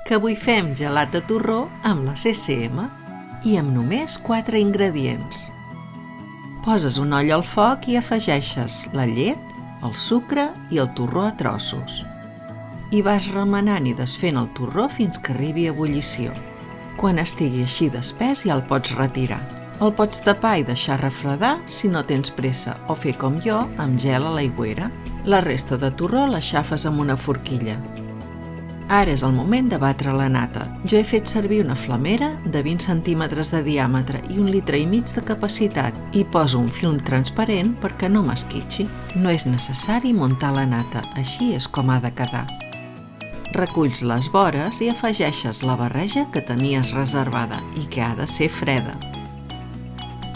que avui fem gelat de torró amb la CCM i amb només 4 ingredients. Poses una olla al foc i afegeixes la llet, el sucre i el torró a trossos. I vas remenant i desfent el torró fins que arribi a ebullició. Quan estigui així d'espès ja el pots retirar. El pots tapar i deixar refredar si no tens pressa o fer com jo amb gel a l'aigüera. La resta de torró la xafes amb una forquilla. Ara és el moment de batre la nata. Jo he fet servir una flamera de 20 centímetres de diàmetre i 1,5 litres de capacitat i poso un film transparent perquè no m'esquitxi. No és necessari muntar la nata, així és com ha de quedar. Reculls les vores i afegeixes la barreja que tenies reservada i que ha de ser freda.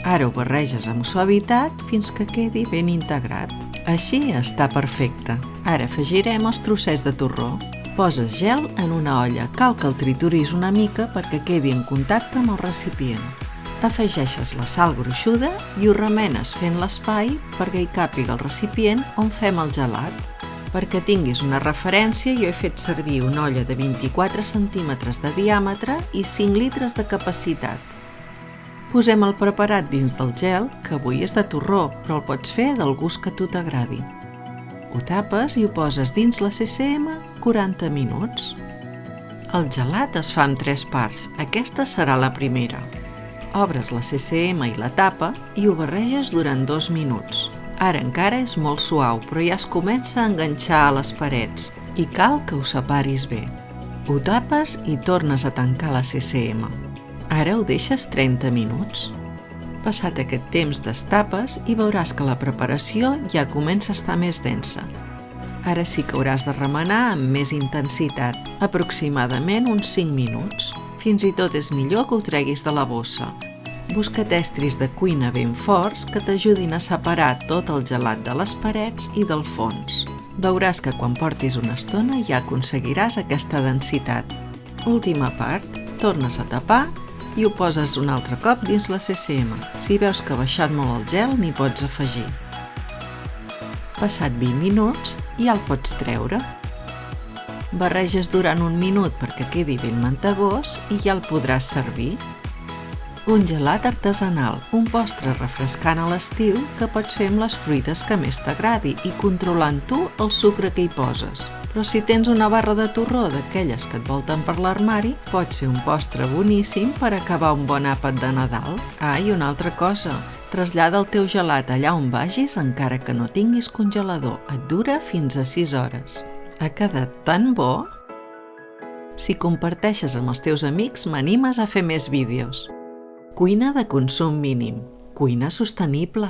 Ara ho barreges amb suavitat fins que quedi ben integrat. Així està perfecte. Ara afegirem els trossets de torró. Poses gel en una olla. Cal que el trituris una mica perquè quedi en contacte amb el recipient. Afegeixes la sal gruixuda i ho remenes fent l'espai perquè hi càpiga el recipient on fem el gelat. Perquè tinguis una referència, jo he fet servir una olla de 24 centímetres de diàmetre i 5 litres de capacitat. Posem el preparat dins del gel, que avui és de torró, però el pots fer del gust que a tu t'agradi. Ho tapes i ho poses dins la CCM 40 minuts. El gelat es fa en 3 parts, aquesta serà la primera. Obres la CCM i la tapa i ho barreges durant 2 minuts. Ara encara és molt suau, però ja es comença a enganxar a les parets i cal que ho separis bé. Ho tapes i tornes a tancar la CCM. Ara ho deixes 30 minuts. Passat aquest temps destapes i veuràs que la preparació ja comença a estar més densa. Ara sí que hauràs de remenar amb més intensitat, aproximadament uns 5 minuts. Fins i tot és millor que ho treguis de la bossa. Busca't estris de cuina ben forts que t'ajudin a separar tot el gelat de les parets i del fons. Veuràs que quan portis una estona ja aconseguiràs aquesta densitat. Última part, tornes a tapar i ho poses un altre cop dins la CCM. Si veus que ha baixat molt el gel, n'hi pots afegir. Passat 20 minuts, ja el pots treure. Barreges durant 1 minut perquè quedi ben mantegós i ja el podràs servir. Un gelat artesanal, un postre refrescant a l'estiu que pots fer amb les fruites que més t'agradi i controlant tu el sucre que hi poses. Però si tens una barra de torró d'aquelles que et volten per l'armari, pot ser un postre boníssim per acabar un bon àpat de Nadal. I una altra cosa, trasllada el teu gelat allà on vagis encara que no tinguis congelador. Et dura fins a 6 hores. Ha quedat tan bo! Si comparteixes amb els teus amics, m'animes a fer més vídeos. Cuina de consum mínim. Cuina sostenible.